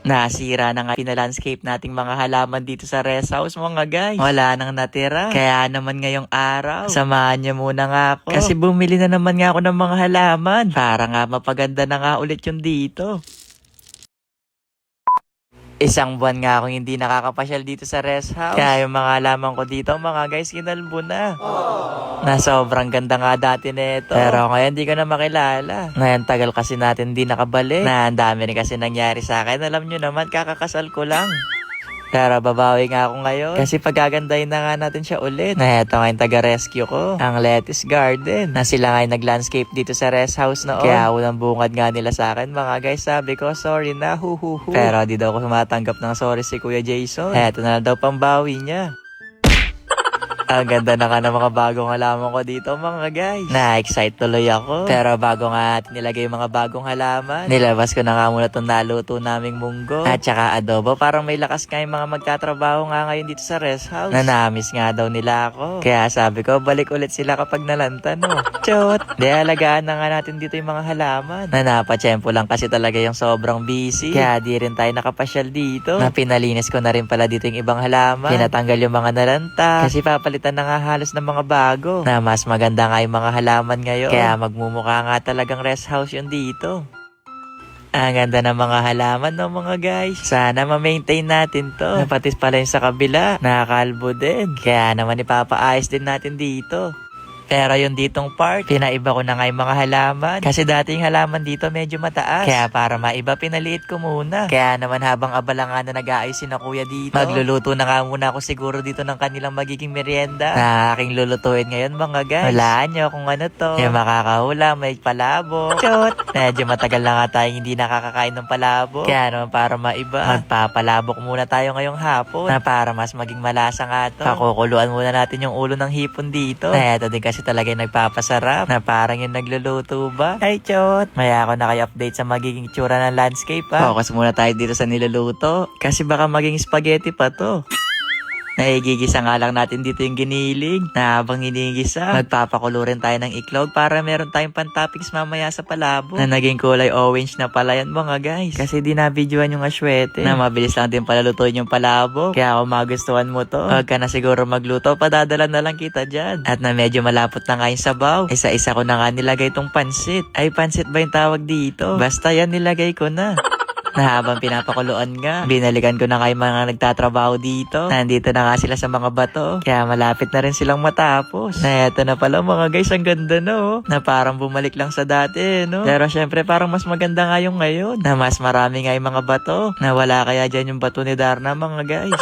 Nasira na nga pinalandscape nating mga halaman dito sa rest house mga guys. Wala nang natira. Kaya naman ngayong araw, samahan niyo muna nga ako. Kasi bumili na naman nga ako ng mga halaman. Para nga mapaganda na nga ulit yung dito. Isang buwan nga akong hindi nakakapasyal dito sa rest house. Kaya yung mga halaman ko dito, mga guys, kinalbo na. Na sobrang ganda nga dati nito. Pero ngayon di ko na makilala. Ngayon tagal kasi natin di nakabalik. Na ang dami rin kasi nangyari sa akin. Alam nyo naman, kakakasal ko lang. Pero babawi nga ako ngayon. Kasi pagagandahin na nga natin siya ulit. Na eto nga yung taga-rescue ko. Ang Lettuce Garden. Na sila nga yung nag-landscape dito sa rest house noon. Kaya unang bungad nga nila sa akin. Mga guys, sabi ko, sorry na, huhuhu. Pero di daw ako sumatanggap ng sorry si Kuya Jason. Eto na daw pambawi niya. Ang ganda na nga ng mga bagong halaman ko dito mga guys. Na-excite tuloy ako. Pero bago nga nilagay yung mga bagong halaman, nilabas ko na nga muna itong naluto naming munggo. At saka adobo. Parang may lakas nga yung mga magtatrabaho nga ngayon dito sa rest house. Na-miss nga daw nila ako. Kaya sabi ko, balik ulit sila kapag nalanta no. Chot! Di alagaan na nga natin dito yung mga halaman. Na napatsyempo lang kasi talaga yung sobrang busy. Kaya di rin tayo nakapasyal dito. Na pinalinis ko na rin pala dito yung ibang halaman. Pinatanggal yung mga nalanta. Kasi papalitan na nga halos ng mga bago. Na mas maganda nga yung mga halaman ngayon. Kaya magmumukha nga talagang rest house yun dito. Ang ganda ng mga halaman no mga guys. Sana ma-maintain natin to. Napatis pala yung sa kabila. Nakakalbo din. Kaya naman ipapaayos din natin dito. Pero yung ditong part, pinaiba ko na nga yung mga halaman. Kasi dati yung halaman dito medyo mataas. Kaya para maiba, pinaliit ko muna. Kaya naman habang abala nga na nag-aayos si na kuya dito, magluluto na nga muna ako siguro dito ng kanilang magiging merienda. Na aking lulutuin ngayon mga guys. Walaan nyo kung ano to. Yung makakahula, may palabo. Chot! Medyo matagal na nga tayong hindi nakakakain ng palabo. Kaya naman para maiba, magpapalabok muna tayo ngayong hapon. Na para mas maging malasa nga to. Pakukuluan muna natin yung ulo ng hipon dito. Na eto din kasi talaga yung nagpapasarap. Na parang yung nagluluto ba? Ay, chot! Maya ako na kayo update sa magiging tsura ng landscape ha. Focus muna tayo dito sa niluluto. Kasi baka maging spaghetti pa to. Naigigisa nga lang natin dito yung giniling. Na habang hinigisa, magpapakulo rin tayo ng iklog para meron tayong pantoppings mamaya sa palabo. Na naging kulay orange na pala yan mga guys. Kasi di na-videoan yung aswete. Na mabilis lang din pala lutuin yung palabo. Kaya kung magustuhan mo to, huwag ka na siguro magluto, padadala na lang kita dyan. At na medyo malapot na nga yung sabaw, isa-isa ko na nga nilagay tong pansit. Ay, pansit ba yung tawag dito? Basta yan nilagay ko na. Na habang pinapakuluan nga, binalikan ko na nga yung mga nagtatrabaho dito. Nandito na nga sila sa mga bato. Kaya malapit na rin silang matapos. Na eto na pala mga guys, ang ganda no. Na parang bumalik lang sa dati no. Pero syempre parang mas maganda nga yung ngayon. Na mas marami nga yung mga bato. Na wala kaya dyan yung bato ni Darna mga guys.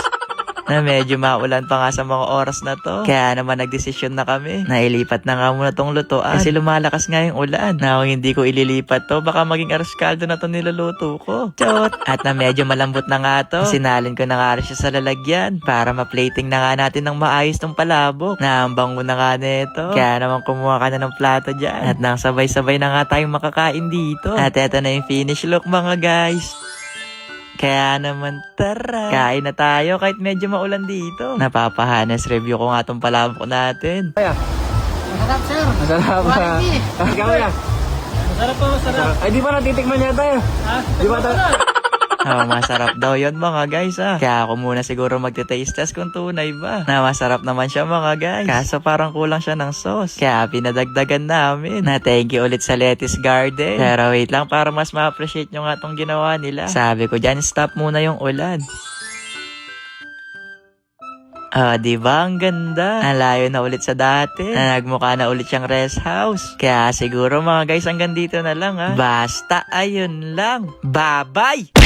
Na medyo maulan pa nga sa mga oras na to. Kaya naman nagdesisyon na kami na ilipat na nga muna tong lutuan. Kasi lumalakas nga yung ulan. Na kung hindi ko ililipat to, baka maging arroz caldo na to niluluto ko. Chot! At na medyo malambot na nga to, sinalin ko na nga rin siya sa lalagyan para ma-plating na nga natin ng maayos tong palabok. Na ang bango na nga nito. Kaya naman kumuha ka na ng plato dyan. At nang sabay-sabay na nga tayong makakain dito. At eto na yung finish look mga guys. Kaya naman tara, kain na tayo kahit medyo maulan dito. Napapahanes review ko nga itong palabok natin. Masarap sir. Masarap. Quality. Ikaw yan. Masarap po, masarap. Ay, di ba natitikman niya tayo? Ha? Di ba tayo? Oh, masarap daw yun mga guys ha. Kaya ako muna siguro magte-taste test kung tunay ba. Na masarap naman siya mga guys. Kaso parang kulang siya ng sauce. Kaya pinadagdagan namin. Na thank you ulit sa Lettuce Garden. Pero wait lang para mas ma-appreciate nyo nga tong ginawa nila. Sabi ko dyan, stop muna yung ulan. Diba? Ang ganda. Ang layo na ulit sa dati. Na nagmukha na ulit siyang rest house. Kaya siguro mga guys, hanggang dito na lang ha. Basta, ayun lang. Bye-bye!